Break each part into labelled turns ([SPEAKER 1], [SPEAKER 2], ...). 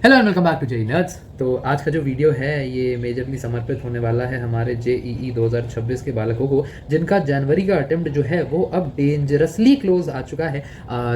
[SPEAKER 1] Hello and welcome back to JEE Nerds. तो आज का जो वीडियो है ये मेजरली समर्पित होने वाला है हमारे जेईई 2026 के बालकों को, जिनका जनवरी का अटेम्प्ट जो है वो अब डेंजरसली क्लोज आ चुका है।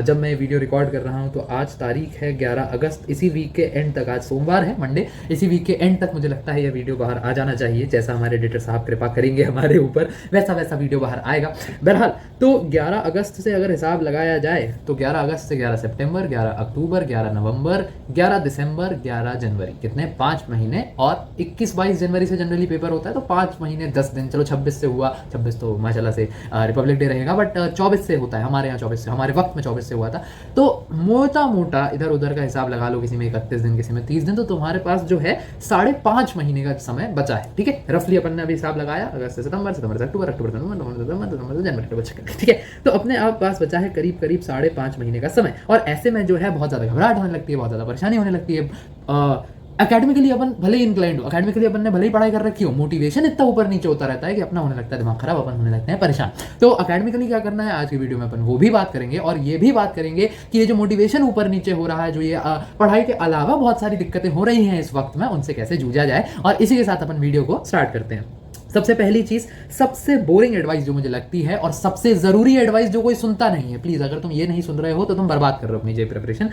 [SPEAKER 1] जब मैं वीडियो रिकॉर्ड कर रहा हूँ तो आज तारीख है 11 अगस्त। इसी वीक के एंड तक, आज सोमवार है, मंडे, इसी वीक के एंड तक मुझे लगता है यह वीडियो बाहर आ जाना चाहिए। जैसा हमारे एडिटर साहब कृपा करेंगे हमारे ऊपर, वैसा वैसा वीडियो बाहर आएगा। बहरहाल तो 11 अगस्त से अगर हिसाब लगाया जाए तो 11 अगस्त से 11 सितंबर, 11 अक्टूबर, 11 नवंबर, 11 दिसंबर, 11 जनवरी, कितने 5 महीने। और 21-22 जनवरी से जनरली पेपर होता है तो 5 महीने 10 दिन। चलो 26 से हुआ, 26 तो माशाल्लाह से रिपब्लिक डे रहेगा, बट 24 से होता है हमारे यहाँ, 24 से, हमारे वक्त में 24 से हुआ था। तो मोटा मोटा इधर उधर का हिसाब लगा लो, किसी में 31 दिन, किसी में 30 दिन, तो तुम्हारे पास जो है 5.5 महीने का समय बचा है। ठीक है, रफली अपन ने अभी हिसाब लगाया, अगस्त से सितंबर, सितंबर से अक्टूबर, अक्टूबर से नवंबर, जनवरी तक बचा। ठीक है, तो अपने आप पास बचा है करीब करीब 5.5 महीने का समय। और ऐसे में जो है बहुत ज़्यादा घबराहट होने लगती है, बहुत ज़्यादा परेशानी होने लगती है। एकेडमिकली अपन भले ही इंक्लाइंड हो, एकेडमिकली अपन ने भले ही पढ़ाई कर रखी हो, मोटिवेशन इतना ऊपर नीचे होता रहता है कि अपना होने लगता है दिमाग खराब, अपन होने लगते हैं परेशान। तो एकेडमिकली क्या करना है, आज की वीडियो में अपन वो भी बात करेंगे और ये भी बात करेंगे कि ये जो मोटिवेशन ऊपर नीचे हो रहा है, जो ये पढ़ाई के अलावा बहुत सारी दिक्कतें हो रही हैं इस वक्त में, उनसे कैसे जूझा जाए। और इसी के साथ अपन वीडियो को स्टार्ट करते हैं। सबसे पहली चीज, सबसे बोरिंग एडवाइस जो मुझे लगती है और सबसे जरूरी एडवाइस जो कोई सुनता नहीं है, प्लीज अगर तुम ये नहीं सुन रहे हो तो तुम बर्बाद कर रहे हो अपनी जे प्रिपरेशन।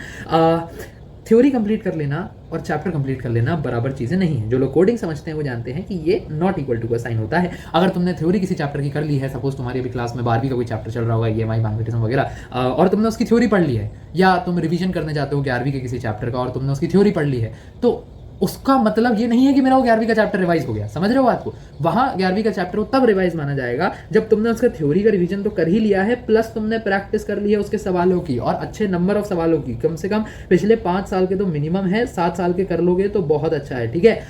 [SPEAKER 1] थ्योरी कंप्लीट कर लेना और चैप्टर कंप्लीट कर लेना बराबर चीज़ें नहीं है। जो लोग कोडिंग समझते हैं वो जानते हैं कि ये नॉट इक्वल टू का साइन होता है। अगर तुमने थ्योरी किसी चैप्टर की कर ली है, सपोज तुम्हारी अभी क्लास में 12वीं का कोई चैप्टर चल रहा होगा, ईएमआई, मैग्नेटिज्म वगैरह, और तुमने उसकी थ्योरी पढ़ ली है, या तुम रिवीजन करने जाते हो 11वीं के किसी चैप्टर का और तुमने उसकी थ्योरी पढ़ ली है, तो उसका मतलब ये नहीं है कि मेरा वो 11वीं का चैप्टर रिवाइज हो गया। समझ रहे हो बात को? वहां 11वीं का चैप्टर वो तब रिवाइज माना जाएगा जब तुमने उसका थ्योरी का रिवीजन तो कर ही लिया है, प्लस तुमने प्रैक्टिस कर ली है उसके सवालों की, और अच्छे नंबर ऑफ सवालों की। कम से कम पिछले 5 साल के तो मिनिमम है, 7 साल के कर लोगे तो बहुत अच्छा है। ठीक है,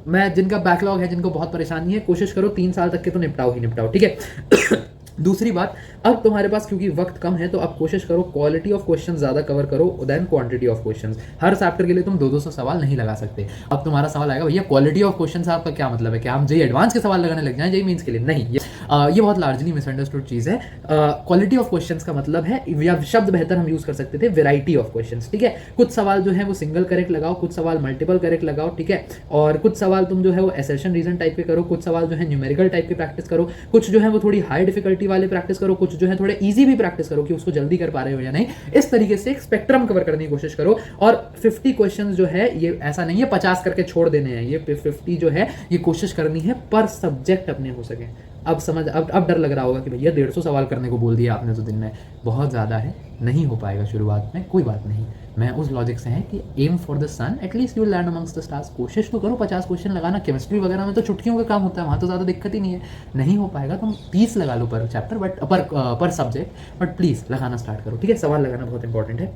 [SPEAKER 1] मैं जिनका बैकलॉग है, जिनको बहुत परेशानी है, कोशिश करो 3 साल तक के तो निपटाओ ही निपटाओ। ठीक है। दूसरी बात, अब तुम्हारे पास क्योंकि वक्त कम है तो अब कोशिश करो क्वालिटी ऑफ क्वेश्चन ज्यादा कवर करो देन क्वांटिटी ऑफ क्वेश्चंस। हर चैप्टर के लिए तुम 200 सवाल नहीं लगा सकते। अब तुम्हारा सवाल आएगा, भैया क्वालिटी ऑफ क्वेश्चन से आपका क्या मतलब है? क्या हम जेई एडवांस के सवाल लगाने लग जाएं जेई मींस के लिए? नहीं, ये बहुत लार्जली मिसअंडरस्टूड चीज़ है। क्वालिटी ऑफ क्वेश्चंस का मतलब है, या शब्द बेहतर हम यूज कर सकते थे, वेराइटी ऑफ क्वेश्चंस। ठीक है, कुछ सवाल जो है वो सिंगल करेक्ट लगाओ, कुछ सवाल मल्टीपल करेक्ट लगाओ। ठीक है, और कुछ सवाल तुम जो है वो एसर्शन रीजन टाइप के करो, कुछ सवाल जो है न्यूमेरिकल टाइप के प्रैक्टिस करो, कुछ जो है वो थोड़ी हाई डिफिकल्टी वाले प्रैक्टिस करो, कुछ जो है थोड़े इजी भी प्रैक्टिस करो कि उसको जल्दी कर पा रहे हो या नहीं। इस तरीके से एक स्पेक्ट्रम कवर करने की कोशिश करो। और 50 क्वेश्चंस जो है ये ऐसा नहीं है 50 करके छोड़ देने हैं, ये 50 जो है ये कोशिश करनी है पर सब्जेक्ट अपने हो सके। अब समझ, अब डर लग रहा होगा कि भैया 150 सवाल करने को बोल दिया आपने तो दिन में, बहुत ज़्यादा है, नहीं हो पाएगा शुरुआत में, कोई बात नहीं। मैं उस लॉजिक से है कि aim for the sun, at least you land amongst the stars. कोशिश तो करो 50 क्वेश्चन लगाना। केमिस्ट्री वगैरह में तो चुटकियों का काम होता है, वहाँ तो ज़्यादा दिक्कत ही नहीं है। नहीं हो पाएगा तुम 30 लगा लो पर चैप्टर, बट पर सब्जेक्ट, बट प्लीज़ लगाना स्टार्ट करो। ठीक है, सवाल लगाना बहुत इंपॉर्टेंट है।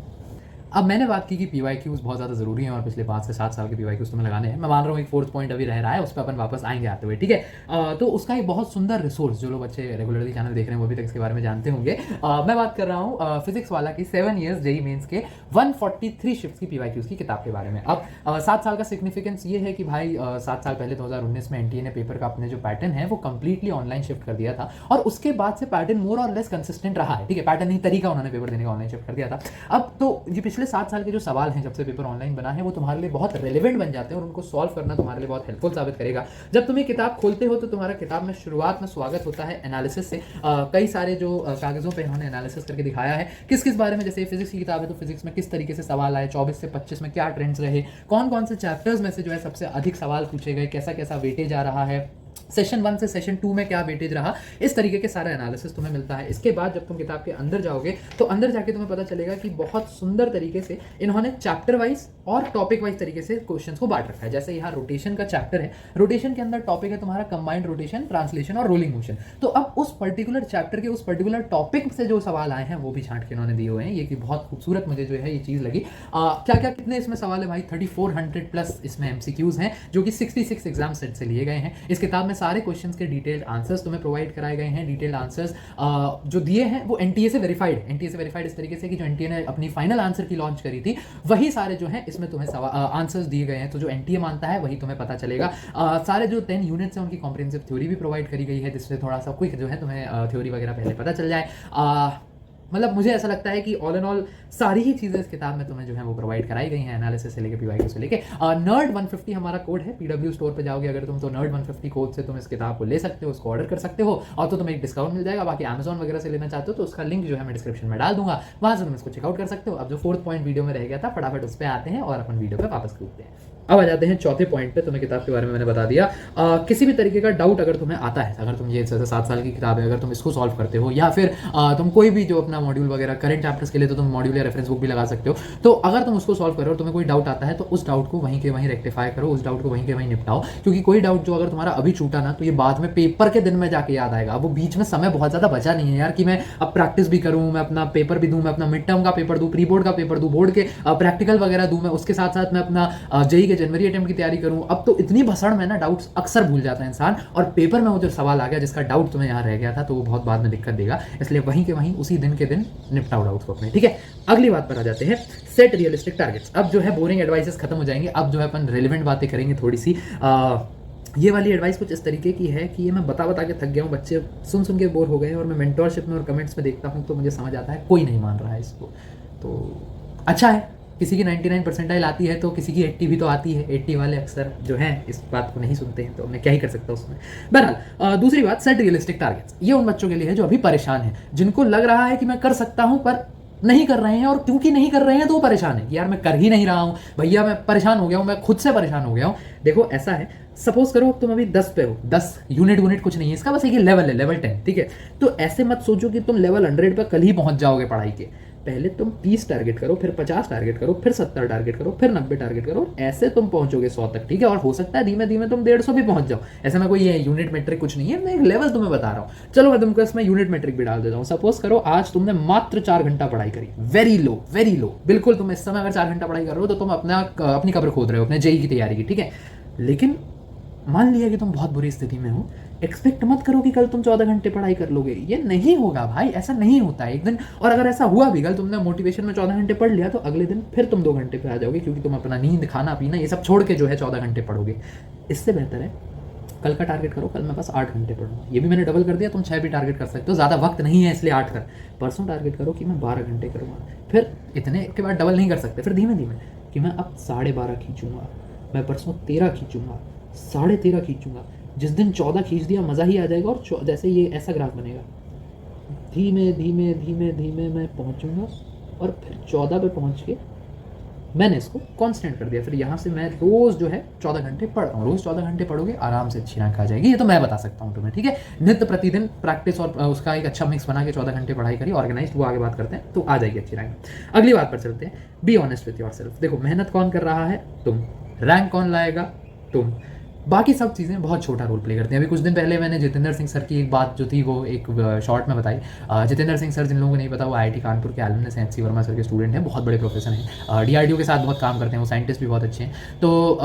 [SPEAKER 1] अब मैंने बात की कि पीवाईक्यूज बहुत ज़्यादा ज़रूरी है और पिछले 5 से 7 साल के पीवाईक्यूज तुम्हें लगाने हैं। मैं मान रहा हूँ एक 4th पॉइंट अभी रह रहा है, उस पर अपन वापस आएंगे आते हुए। ठीक है, तो उसका एक बहुत सुंदर रिसोर्स, जो लोग बच्चे रेगुलरली चैनल देख रहे हैं वो अभी तक इसके बारे में जानते होंगे। मैं बात कर रहा हूँ फिजिक्स वाला की 7 ईयर्स जेई मेंस के 143 शिफ्ट्स की पीवाईक्यूज की किताब के बारे में। अब 7 साल का सिग्निफिकेंस ये है कि भाई 7 साल पहले 2019 में एनटीए ने पेपर का अपने जो पैटर्न है वो कंप्लीटली ऑनलाइन शिफ्ट कर दिया था, और उसके बाद से पैटर्न मोर और लेस कंसिस्टेंट रहा है। ठीक है, पैटर्न नहीं, तरीका उन्होंने पेपर देने का ऑनलाइन शिफ्ट कर दिया था। अब तो ये पिछले 7 साल के जो सवाल हैं जब से पेपर ऑनलाइन बना है वो तुम्हारे लिए बहुत रेलेवेंट बन जाते हैं और उनको सॉल्व करना तुम्हारे लिए बहुत हेल्पफुल साबित करेगा। जब तुम ये किताब खोलते हो तो तुम्हारा किताब में शुरुआत में स्वागत होता है एनालिसिस से। कई सारे जो कागजों पे इन्होंने एनालिसिस करके दिखाया है किस किस बारे में। जैसे फिजिक्स की किताब है तो फिजिक्स में किस तरीके से सवाल आए, 24 से 25 में क्या ट्रेंड्स रहे, कौन कौन से चैप्टर्स में से जो है सबसे अधिक सवाल पूछे गए, कैसा कैसा वेटेज आ रहा है, सेशन 1 से सेशन 2 में क्या वेटेज रहा, इस तरीके के सारा एनालिसिस तुम्हें मिलता है। इसके बाद जब तुम किताब के अंदर जाओगे तो अंदर जाके तुम्हें पता चलेगा कि बहुत सुंदर तरीके से इन्होंने चैप्टर वाइज और टॉपिक वाइज तरीके से क्वेश्चंस को बांट रखा है। जैसे यहाँ रोटेशन का चैप्टर है, रोटेशन के अंदर टॉपिक है तुम्हारा कंबाइंड रोटेशन, ट्रांसलेशन और रोलिंग मोशन। तो अब उस पर्टिकुलर चैप्टर के उस पर्टिकुलर टॉपिक से जो सवाल आए हैं वो भी छांट के इन्होंने दिए हुए हैं। ये कि बहुत खूबसूरत मुझे जो है ये चीज़ लगी। क्या क्या कितने इसमें सवाल है भाई, 3400 प्लस इसमें एमसीक्यूज हैं जो कि 66 एग्जाम सेट से लिए गए हैं। इस किताब में सारे क्वेश्चन के डिटेल्ड आंसर्स तुम्हें प्रोवाइड कराए गए हैं। डिटेल्ड आंसर्स जो दिए हैं वो एनटीए से वेरीफाइड, इस तरीके से कि जो एनटीए ने अपनी फाइनल आंसर की लॉन्च करी थी वही सारे जो हैं इसमें तुम्हें आंसर्स दिए गए हैं। तो जो एनटीए मानता है वही तुम्हें पता चलेगा। सारे जो 10 यूनिट्स हैं उनकी कॉम्प्रिहेंसिव थ्योरी भी प्रोवाइड करी गई है, जिससे थोड़ा सा क्विक जो है तुम्हें थ्योरी वगैरह पहले पता चल जाए। मतलब मुझे ऐसा लगता है कि ऑल इन ऑल सारी ही चीज़ें इस किताब में तुम्हें जो है वो प्रोवाइड कराई गई हैं, एनालिसिस से लेकर पीवाईक्यू से लेके। नर्ड 150 हमारा कोड है, पीडब्ल्यू स्टोर पे जाओगे अगर तुम, तो नर्ड 150 कोड से तुम इस किताब को ले सकते हो, उसको ऑर्डर कर सकते हो और तो तुम्हें एक डिस्काउंट मिल जाएगा। बाकी अमेजॉन वगैरह से लेना चाहते हो तो उसका लिंक जो है मैं डिस्क्रिप्शन में डाल दूंगा, वहाँ से तुम इसको चेकआउट कर सकते हो। अब जो 4th पॉइंट वीडियो में रह गया था, फटाफट उस पर आते हैं और अपन वीडियो पे वापस कूदते हैं। अब आ जाते हैं चौथे पॉइंट पे। तुम्हें किताब के बारे में मैंने बता दिया। किसी भी तरीके का डाउट अगर तुम्हें आता है, अगर तुम ये 7 साल की किताब है, अगर तुम इसको सॉल्व करते हो या फिर तुम कोई भी जो अपना मॉड्यूल वगैरह करंट चैप्टर्स के लिए तो तुम मॉड्यूल या रेफरेंस बुक भी लगा सकते हो, तो अगर तुम उसको सॉल्व करो और तुम्हें कोई डाउट आता है तो उस डाउट को वहीं के वहीं रेक्टिफाई करो, उस डाउट को वहीं के वहीं निपटाओ। क्योंकि कोई डाउट जो अगर तुम्हारा अभी छूटा ना तो ये बाद में पेपर के दिन में जाके याद आएगा। वो बीच में समय बहुत ज़्यादा बचा नहीं है यार कि मैं अब प्रैक्टिस भी करूँ, मैं अपना पेपर भी दूँ, मैं अपना मिड टर्म का पेपर दूँ, प्री बोर्ड का पेपर दूँ, बोर्ड के प्रैक्टिकल वगैरह दूँ, मैं उसके साथ साथ मैं अपना जेई के जनवरी अटेम्प्ट की तैयारी करूं। अब तो इतनी भसड़ में ना डाउट्स अक्सर भूल जाता है इंसान, और पेपर में वो जो सवाल आ गया जिसका डाउट तुम्हें यहाँ रह गया था तो वो बहुत बाद में दिक्कत देगा। इसलिए वहीं के वहीं उसी दिन के दिन निपटाओ डाउट्स को अपने, ठीक है। अगली बात पर आ जाते हैं, सेट रियलिस्टिक टारगेट्स। अब जो है बोरिंग एडवाइसेस खत्म हो जाएंगे, अब जो है अपन रेलिवेंट बातें करेंगे थोड़ी सी। ये वाली एडवाइस कुछ इस तरीके की है कि ये मैं बता बता के थक गया हूँ, बच्चे सुन सुन के बोर हो गए, और मैं मेंटोरशिप में और कमेंट्स में देखता हूँ तो मुझे समझ आता है कोई नहीं मान रहा है इसको। तो अच्छा है, किसी की 99 परसेंटाइल आती है तो किसी की 80 भी तो आती है। 80 वाले अक्सर जो हैं इस बात को नहीं सुनते हैं, तो मैं क्या ही कर सकता हूँ उसमें। बहरहाल दूसरी बात, सेट रियलिस्टिक टारगेट्स। ये उन बच्चों के लिए है जो अभी परेशान हैं, जिनको लग रहा है कि मैं कर सकता हूँ पर नहीं कर रहे हैं, और क्योंकि नहीं कर रहे हैं तो वो परेशान है कि यार मैं कर ही नहीं रहा हूँ भैया, मैं परेशान हो गया हूँ, मैं खुद से परेशान हो गया हूँ। देखो ऐसा है, सपोज करो तुम अभी 10 पे हो, 10 यूनिट कुछ नहीं है इसका, बस एक लेवल है, लेवल 10, ठीक है। तो ऐसे मत सोचो कि तुम लेवल 100 पे कल ही पहुंच जाओगे पढ़ाई के। पहले तुम 30 टारगेट करो, फिर 50 टारगेट करो, फिर 70 टारगेट करो, फिर 90 टारगेट करो, ऐसे तुम पहुंचोगे 100 तक, ठीक है। और हो सकता है धीमे धीमे तुम 150 भी पहुंच जाओ। ऐसा मैं कोई ये यूनिट मेट्रिक कुछ नहीं है, मैं एक लेवल तुम्हें बता रहा हूँ। चलो मैं तुमको इसमें यूनिट मेट्रिक भी डाल देता हूँ। सपोज करो आज तुमने मात्र 4 घंटा पढ़ाई करी, वेरी लो बिल्कुल। तुम इस समय अगर 4 घंटा पढ़ाई कर रहे हो तो तुम अपनी कब्र खोद रहे हो अपने जेई की तैयारी की, ठीक है। लेकिन मान लिया कि तुम बहुत बुरी स्थिति में हो, एक्सपेक्ट मत करो कि कल तुम 14 घंटे पढ़ाई कर लोगे, ये नहीं होगा भाई, ऐसा नहीं होता है एक दिन। और अगर ऐसा हुआ भी, कल तुमने मोटिवेशन में 14 घंटे पढ़ लिया तो अगले दिन फिर तुम 2 घंटे पे आ जाओगे, क्योंकि तुम अपना नींद, खाना पीना ये सब छोड़ के जो है 14 घंटे पढ़ोगे। इससे बेहतर है कल का टारगेट करो, कल मैं बस 8 घंटे पढ़ूंगा। ये भी मैंने डबल कर दिया, तुम 6 भी टारगेट कर सकते हो, ज़्यादा वक्त नहीं है इसलिए 8 कर। परसों टारगेट करो कि मैं 12 घंटे करूँगा, फिर इतने के बाद डबल नहीं कर सकते, फिर धीमे धीमे कि मैं अब 12.5 खींचूंगा, मैं परसों 13 खींचूंगा, 13.5 खींचूंगा। जिस दिन 14 खींच दिया मज़ा ही आ जाएगा, और जैसे ये ऐसा ग्राफ बनेगा, धीमे धीमे धीमे धीमे मैं पहुंचूंगा और फिर 14 पे पहुंच के मैंने इसको कांस्टेंट कर दिया। फिर यहाँ से मैं रोज़ जो है 14 घंटे पढ़ रहा हूँ, रोज़ 14 घंटे पढ़ोगे आराम से अच्छी रैंक आ जाएगी। ये तो मैं बता सकता हूँ तुम्हें, ठीक है। नित्य प्रतिदिन प्रैक्टिस और उसका एक अच्छा मिक्स बना के 14 घंटे पढ़ाई करिए, ऑर्गेनाइज, वो आगे बात करते हैं, तो आ जाएगी अच्छी रैंक। अगली बात पर चलते हैं, be honest with your self. देखो मेहनत कौन कर रहा है? तुम। रैंक कौन लाएगा? तुम। बाकी सब चीज़ें बहुत छोटा रोल प्ले करती हैं। अभी कुछ दिन पहले मैंने जितेंद्र सिंह सर की एक बात जो थी वो एक शॉर्ट में बताई। जितेंद्र सिंह सर, जिन लोगों को नहीं पता, वो आईआईटी कानपुर के एलुमनस हैं, एच सी वर्मा सर के स्टूडेंट हैं, बहुत बड़े प्रोफेसर हैं, डीआरडीओ के साथ बहुत काम करते हैं, वो साइंटिस्ट भी बहुत अच्छे हैं। तो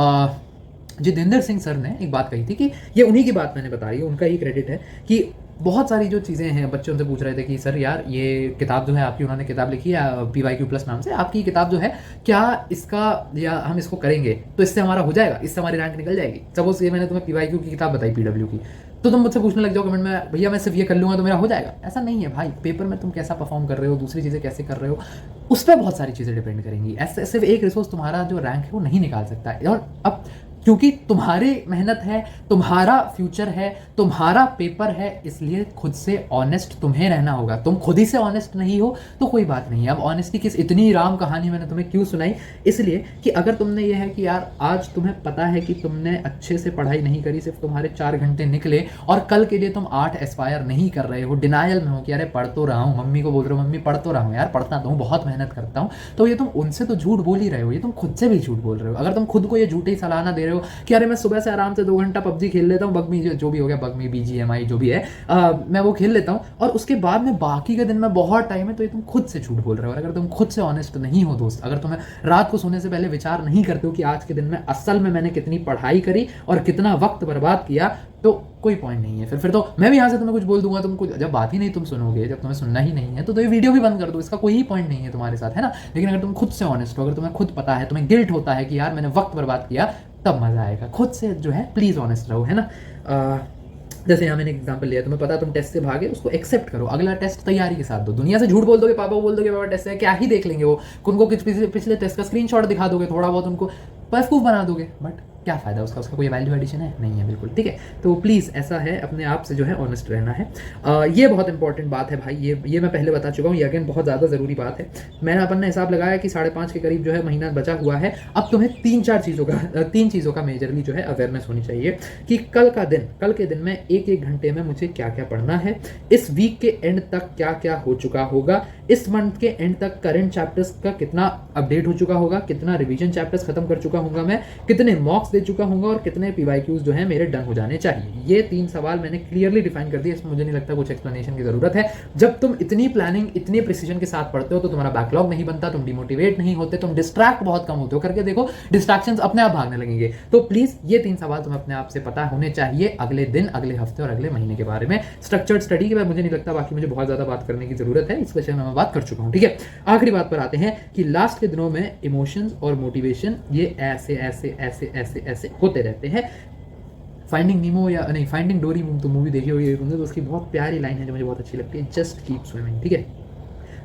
[SPEAKER 1] जितेंद्र सिंह सर ने एक बात कही थी कि ये उन्हीं की बात मैंने बता रही है, उनका ही क्रेडिट है कि बहुत सारी जो चीज़ें हैं, बच्चे उनसे पूछ रहे थे कि सर यार ये किताब जो है आपकी, उन्होंने किताब लिखी है PYQ+ नाम से, आपकी किताब जो है क्या इसका, या हम इसको करेंगे तो इससे हमारा हो जाएगा, इससे हमारी रैंक निकल जाएगी। सपोज ये मैंने तुम्हें PYQ की किताब बताई, PW की, तो तुम मुझसे पूछने लग जाओ कमेंट में, भैया मैं सिर्फ ये कर लूँगा तो मेरा हो जाएगा। ऐसा नहीं है भाई, पेपर में तुम कैसा परफॉर्म कर रहे हो, दूसरी चीज़ें कैसे कर रहे हो, उस पर बहुत सारी चीज़ें डिपेंड करेंगी। ऐसे सिर्फ एक रिसोर्स तुम्हारा जो रैंक है वो नहीं निकाल सकता है। और अब क्योंकि तुम्हारी मेहनत है, तुम्हारा फ्यूचर है, तुम्हारा पेपर है, इसलिए खुद से ऑनेस्ट तुम्हें रहना होगा। तुम खुद ही से ऑनेस्ट नहीं हो तो कोई बात नहीं है। अब ऑनेस्टी किस इतनी राम कहानी मैंने तुम्हें क्यों सुनाई, इसलिए कि अगर तुमने ये है कि यार आज तुम्हें पता है कि तुमने अच्छे से पढ़ाई नहीं करी, सिर्फ तुम्हारे 4 घंटे निकले, और कल के लिए तुम 8 एस्पायर नहीं कर रहे हो, डिनायल में हो कि अरे पढ़ तो रहा हूँ, मम्मी को बोल रहे हो मम्मी पढ़ तो रहा हूँ, यार पढ़ता तो हूँ, बहुत मेहनत करता हूँ, तो ये तुम उनसे तो झूठ बोल ही रहे हो, ये तुम खुद से भी झूठ बोल रहे हो। अगर तुम खुद को ये झूठी सलाह दे रहे हो कि अरे मैं सुबह से आराम से 2 घंटा PUBG खेल लेता हूँ, बगमी जो भी हो गया, बगमी BGMI जो भी है, मैं वो खेल लेता हूँ, और उसके बाद में बाकी के दिन में बहुत टाइम है, तो ये तुम खुद से झूठ बोल रहे हो। और अगर तुम खुद से ऑनेस्ट नहीं हो दोस्त, अगर तुम्हें रात को सोने से पहले विचार नहीं करते हो कि आज के दिन में असल में मैंने कितनी पढ़ाई करी और कितना वक्त बर्बाद किया, तो कोई पॉइंट नहीं है। फिर तो मैं भी यहाँ से तुम्हें कुछ बोल दूंगा, तुम कुछ जब बात ही नहीं तुम सुनोगे, जब तुम्हें सुनना ही नहीं है तो ये वीडियो भी बंद कर दो, इसका कोई ही पॉइंट नहीं है तुम्हारे साथ, है ना। लेकिन अगर तुम खुद से ऑनेस्ट हो, अगर तुम्हें खुद पता है, तुम्हें गिल्ट होता है कि यार मैंने वक्त बर्बाद किया, तब मजा आएगा। खुद से जो है प्लीज ऑनेस्ट रहो, है ना। जैसे यहाँ मैंने एग्जांपल लिया, तुम्हें पता तुम टेस्ट से भागे, उसको एक्सेप्ट करो, अगला टेस्ट तैयारी के साथ दो। दुनिया से झूठ बोल दोगे, पापा को बोल दोगे पापा टेस्ट है, क्या ही देख लेंगे वो, उनको कुछ पिछले टेस्ट का स्क्रीनशॉट दिखा दोगे, थोड़ा बहुत उनको बेवकूफ़ बना दोगे, बट क्या फ़ायदा उसका, उसका कोई वैल्यू एडिशन है नहीं है, बिल्कुल ठीक है। तो प्लीज़ ऐसा है, अपने आप से जो है ऑनेस्ट रहना है। ये बहुत इंपॉर्टेंट बात है भाई, ये मैं पहले बता चुका हूँ, ये अगेन बहुत ज़्यादा ज़रूरी बात है। मैंने अपन ने हिसाब लगाया कि 5.5 के करीब जो है महीना बचा हुआ है। अब तुम्हें 3 चीज़ों का मेजरली जो है अवेयरनेस होनी चाहिए कि कल के दिन में एक घंटे में मुझे क्या क्या पढ़ना है, इस वीक के एंड तक क्या क्या हो चुका होगा, इस मंथ के एंड तक करंट चैप्टर्स का कितना अपडेट हो चुका होगा, कितना रिवीजन चैप्टर्स खत्म कर चुका हूँगा मैं, कितने मॉक्स दे चुका हूँगा और कितने PYQs जो है मेरे डन हो जाने चाहिए। ये 3 सवाल मैंने क्लियरली डिफाइन कर दिए, इसमें मुझे नहीं लगता कुछ एक्सप्लेनेशन की जरूरत है। जब तुम इतनी प्लानिंग, इतनी प्रिसीजन के साथ पढ़ते हो तो तुम्हारा बैकलॉग नहीं बनता, तुम डिमोटिवेट नहीं होते, तुम डिस्ट्रैक्ट बहुत कम होते हो। करके देखो, डिस्ट्रैक्शंस अपने आप भागने लगेंगे। तो प्लीज ये 3 सवाल तुम्हें अपने आप से पता होने चाहिए अगले दिन, अगले हफ्ते और अगले महीने के बारे में। स्ट्रक्चर्ड स्टडी के बाद मुझे नहीं लगता बाकी मुझे बहुत ज्यादा बात करने की जरूरत है, इस विषय में मैं बात कर चुका हूँ, ठीक है। आखिरी बात पर आते हैं कि लास्ट के दिनों में इमोशंस और मोटिवेशन ये ऐसे ऐसे ऐसे ऐसे ऐसे होते रहते हैं। फाइंडिंग नीमो या नहीं, फाइंडिंग डोरी तो मूवी देखी होगी तुमने, तो उसकी बहुत प्यारी लाइन है जो मुझे बहुत अच्छी लगती है, जस्ट कीप स्विमिंग, ठीक है।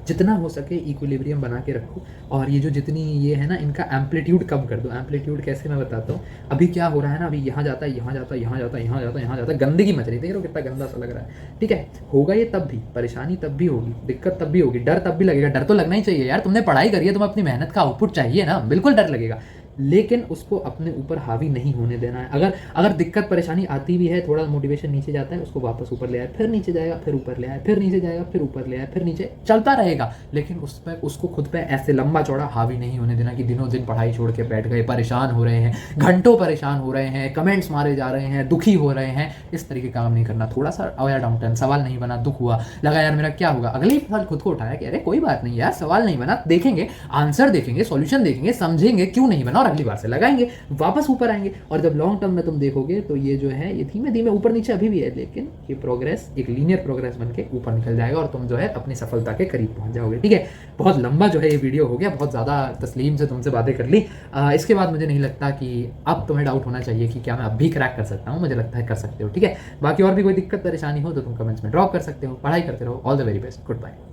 [SPEAKER 1] जितना हो सके इक्विलिब्रियम बना के रखो, और ये जो जितनी ये है ना, इनका एम्पलीट्यूड कम कर दो। एम्पलीट्यूड कैसे मैं बताता हूँ, अभी क्या हो रहा है ना, अभी यहाँ जाता है, यहाँ जाता है, यहाँ जाता है, यहाँ जाता है, यहाँ जाता है, गंदगी मच रही है, देख रहे हो कितना गंदा सा लग रहा है, ठीक है। होगा ये तब भी, परेशानी तब भी होगी, दिक्कत तब भी होगी, डर तब भी लगेगा। डर तो लगना ही चाहिए यार, तुमने पढ़ाई करी है, तुम्हें अपनी मेहनत का आउटपुट चाहिए ना, बिल्कुल डर लगेगा, लेकिन उसको अपने ऊपर हावी नहीं होने देना है। अगर दिक्कत परेशानी आती भी है, थोड़ा मोटिवेशन नीचे जाता है, उसको वापस ऊपर ले आए, फिर नीचे जाएगा, फिर ऊपर ले आए, फिर नीचे जाएगा, फिर ऊपर ले आए, फिर नीचे, चलता रहेगा। लेकिन उसको खुद पे ऐसे लंबा चौड़ा हावी नहीं होने देना कि दिनों दिन पढ़ाई छोड़ के बैठ गए, परेशान हो रहे हैं, घंटों परेशान हो रहे हैं, कमेंट्स मारे जा रहे हैं, दुखी हो रहे हैं। इस तरीके का काम नहीं करना। थोड़ा सा अवेयर डाउन टर्न, सवाल नहीं बना, दुख हुआ, लगा यार मेरा क्या होगा, अगले साल खुद को उठाया कि अरे कोई बात नहीं यार, सवाल नहीं बना, देखेंगे, आंसर देखेंगे, सॉल्यूशन देखेंगे, समझेंगे क्यों नहीं बना, और अगली बार से लगाएंगे, वापस ऊपर आएंगे। और जब लॉन्ग टर्म में तुम देखोगे तो ये जो है ये धीमे धीमे ऊपर नीचे अभी भी है, लेकिन ये प्रोग्रेस एक लीनियर प्रोग्रेस बन के ऊपर निकल जाएगा और तुम जो है अपनी सफलता के करीब पहुंच जाओगे, ठीक है। बहुत लंबा जो है ये वीडियो हो गया, बहुत ज़्यादा तस्लीम से तुमसे बातें कर ली। इसके बाद मुझे नहीं लगता कि अब तुम्हें डाउट होना चाहिए कि क्या मैं अब भी क्रैक कर सकता हूँ, मुझे लगता है कर सकते हो, ठीक है। बाकी और भी कोई दिक्कत परेशानी हो तो तुम कमेंट्स में ड्रॉप कर सकते हो। पढ़ाई करते रहो, all the very best, good bye.